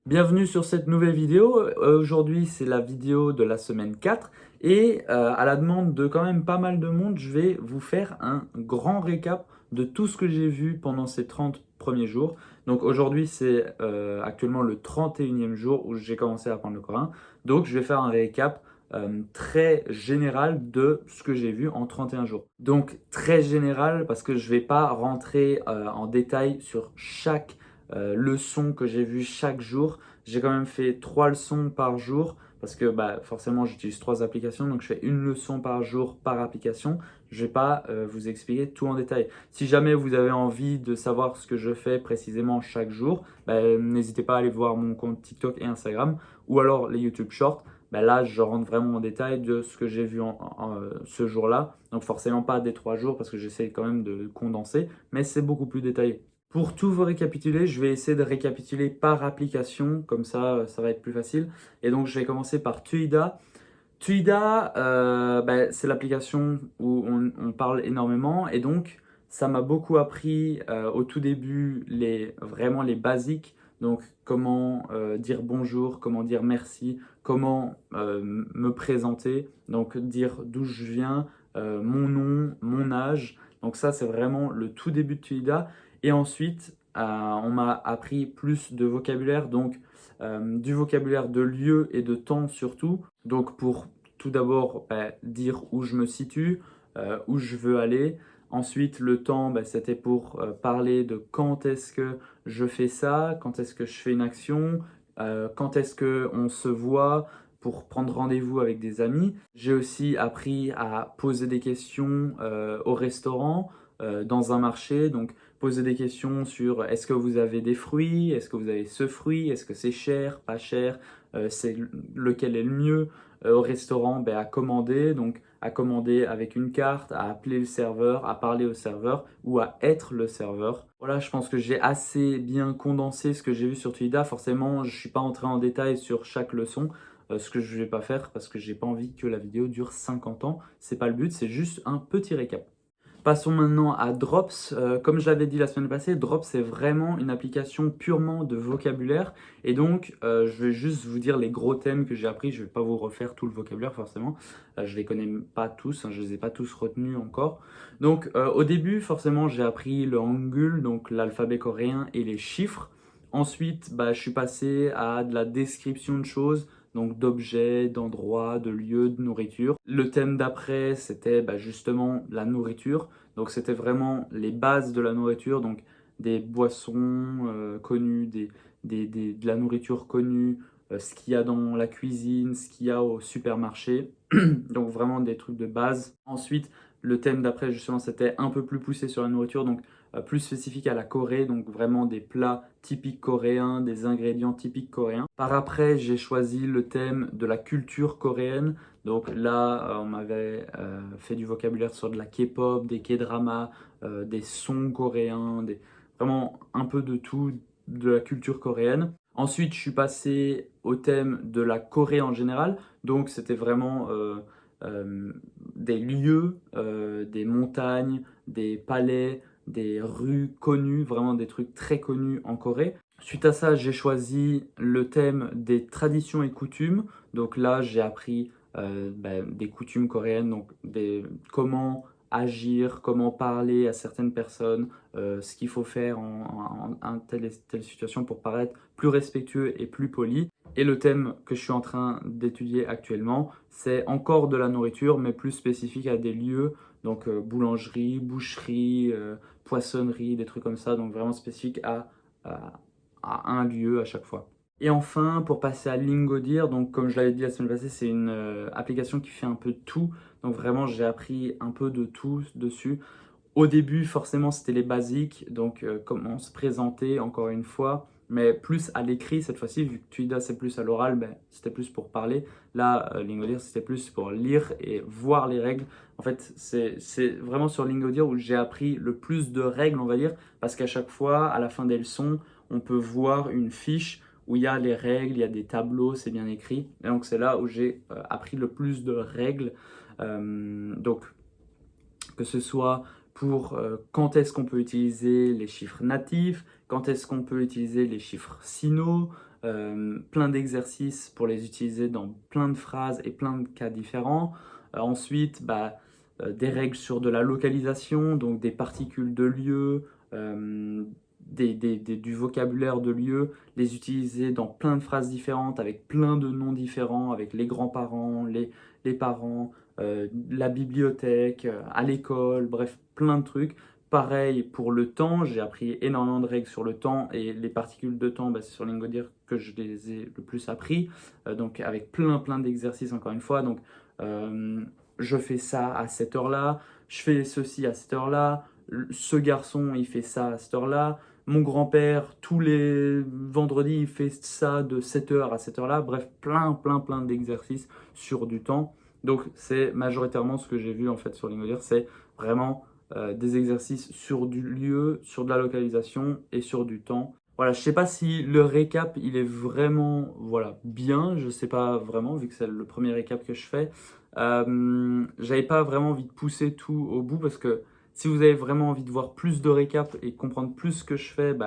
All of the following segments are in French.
Bienvenue sur cette nouvelle vidéo. Aujourd'hui, c'est la vidéo de la semaine 4 et à la demande de quand même pas mal de monde, je vais vous faire un grand récap de tout ce que j'ai vu pendant ces 30 premiers jours. Donc aujourd'hui, c'est actuellement le 31e jour où j'ai commencé à apprendre le coréen. Donc je vais faire un récap très général de ce que j'ai vu en 31 jours. Donc très général parce que je ne vais pas rentrer en détail sur chaque leçons que j'ai vues chaque jour. J'ai quand même fait 3 leçons par jour parce que forcément j'utilise 3 applications, donc je fais une leçon par jour par application. Je ne vais pas vous expliquer tout en détail. Si jamais vous avez envie de savoir ce que je fais précisément chaque jour, n'hésitez pas à aller voir mon compte TikTok et Instagram ou alors les YouTube Shorts. Là, je rentre vraiment en détail de ce que j'ai vu ce jour-là. Donc forcément pas des 3 jours parce que j'essaie quand même de condenser, mais c'est beaucoup plus détaillé. Pour tout vous récapituler, je vais essayer de récapituler par application, comme ça va être plus facile. Et donc, je vais commencer par Tuida. Tuida, c'est l'application où on parle énormément et donc ça m'a beaucoup appris au tout début vraiment les basiques. Donc, comment dire bonjour, comment dire merci, comment me présenter, donc dire d'où je viens, mon nom, mon âge. Donc ça, c'est vraiment le tout début de Tuida. Et ensuite, on m'a appris plus de vocabulaire, donc du vocabulaire de lieu et de temps surtout. Donc pour tout d'abord dire où je me situe, où je veux aller. Ensuite, le temps, c'était pour parler de quand est-ce que je fais ça, quand est-ce que je fais une action, quand est-ce qu'on se voit pour prendre rendez-vous avec des amis. J'ai aussi appris à poser des questions au restaurant, dans un marché. Donc, poser des questions sur est-ce que vous avez des fruits, est-ce que vous avez ce fruit, est-ce que c'est cher, pas cher, c'est lequel est le mieux au restaurant, à commander, donc à commander avec une carte, à appeler le serveur, à parler au serveur ou à être le serveur. Voilà, je pense que j'ai assez bien condensé ce que j'ai vu sur Tuida. Forcément, je ne suis pas entré en détail sur chaque leçon, ce que je ne vais pas faire parce que j'ai pas envie que la vidéo dure 50 ans. C'est pas le but, c'est juste un petit récap. Passons maintenant à Drops. Comme je l'avais dit la semaine passée, Drops c'est vraiment une application purement de vocabulaire. Et donc, je vais juste vous dire les gros thèmes que j'ai appris. Je ne vais pas vous refaire tout le vocabulaire forcément. Je ne les connais pas tous, hein, je ne les ai pas tous retenus encore. Donc, au début, forcément, j'ai appris le Hangul, donc l'alphabet coréen et les chiffres. Ensuite, je suis passé à de la description de choses, donc d'objets, d'endroits, de lieux, de nourriture. Le thème d'après, c'était justement la nourriture. Donc c'était vraiment les bases de la nourriture, donc des boissons connues, de la nourriture connue, ce qu'il y a dans la cuisine, ce qu'il y a au supermarché. Donc vraiment des trucs de base. Ensuite, le thème d'après, justement, c'était un peu plus poussé sur la nourriture, donc plus spécifique à la Corée, donc vraiment des plats typiques coréens, des ingrédients typiques coréens. Par après, j'ai choisi le thème de la culture coréenne. Donc là, on m'avait fait du vocabulaire sur de la K-pop, des K-dramas, des sons coréens, vraiment un peu de tout de la culture coréenne. Ensuite, je suis passé au thème de la Corée en général. Donc c'était vraiment des lieux, des montagnes, des palais, des rues connues, vraiment des trucs très connus en Corée. Suite à ça, j'ai choisi le thème des traditions et coutumes. Donc là, j'ai appris des coutumes coréennes, donc comment agir, comment parler à certaines personnes, ce qu'il faut faire en telle et telle situation pour paraître plus respectueux et plus poli. Et le thème que je suis en train d'étudier actuellement, c'est encore de la nourriture, mais plus spécifique à des lieux, donc boulangerie, boucherie, poissonnerie, des trucs comme ça, donc vraiment spécifique à un lieu à chaque fois. Et enfin, pour passer à Lingodir, donc comme je l'avais dit la semaine passée, c'est une application qui fait un peu de tout. Donc vraiment, j'ai appris un peu de tout dessus. Au début, forcément, c'était les basiques, donc comment se présenter, encore une fois, mais plus à l'écrit cette fois-ci, vu que Tuida c'est plus à l'oral, c'était plus pour parler. Là, Lingodir, c'était plus pour lire et voir les règles. En fait, c'est vraiment sur Lingodir où j'ai appris le plus de règles, on va dire, parce qu'à chaque fois, à la fin des leçons, on peut voir une fiche où il y a les règles, il y a des tableaux, c'est bien écrit. Et donc, c'est là où j'ai appris le plus de règles. Donc, que ce soit pour quand est-ce qu'on peut utiliser les chiffres natifs, quand est-ce qu'on peut utiliser les chiffres sinaux, plein d'exercices pour les utiliser dans plein de phrases et plein de cas différents. Ensuite, des règles sur de la localisation, donc des particules de lieu, du vocabulaire de lieu, les utiliser dans plein de phrases différentes, avec plein de noms différents, avec les grands-parents, les parents, la bibliothèque, à l'école, bref, plein de trucs. Pareil pour le temps, j'ai appris énormément de règles sur le temps et les particules de temps, c'est sur Lingodeer que je les ai le plus appris. Donc avec plein d'exercices encore une fois. Donc je fais ça à cette heure-là, je fais ceci à cette heure-là, ce garçon il fait ça à cette heure-là, mon grand-père tous les vendredis il fait ça de 7h à cette heure-là. Bref, plein d'exercices sur du temps. Donc c'est majoritairement ce que j'ai vu en fait sur Lingodeer, c'est vraiment des exercices sur du lieu, sur de la localisation et sur du temps. Voilà, je sais pas si le récap il est vraiment bien, je sais pas vraiment vu que c'est le premier récap que je fais. J'avais pas vraiment envie de pousser tout au bout parce que si vous avez vraiment envie de voir plus de récap et comprendre plus ce que je fais,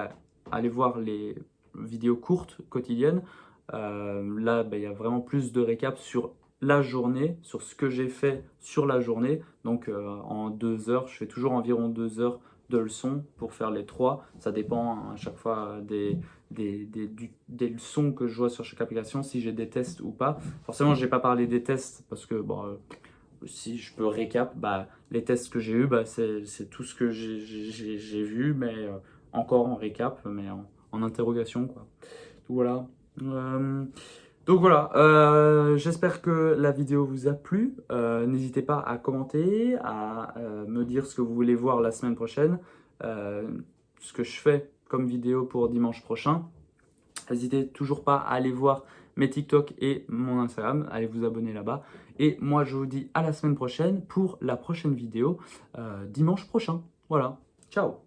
allez voir les vidéos courtes quotidiennes. Là, il y a vraiment plus de récap sur la journée, sur ce que j'ai fait sur la journée. Donc en 2 heures, je fais toujours environ 2 heures de leçons pour faire les 3. Ça dépend à chaque fois des leçons que je vois sur chaque application, si j'ai des tests ou pas. Forcément, je n'ai pas parlé des tests parce que si je peux récap, les tests que j'ai eus, c'est tout ce que j'ai vu, mais encore en récap, mais en interrogation, quoi. Donc voilà. J'espère que la vidéo vous a plu. N'hésitez pas à commenter, à me dire ce que vous voulez voir la semaine prochaine, ce que je fais comme vidéo pour dimanche prochain. N'hésitez toujours pas à aller voir mes TikTok et mon Instagram, allez vous abonner là-bas. Et moi, je vous dis à la semaine prochaine pour la prochaine vidéo dimanche prochain. Voilà, ciao!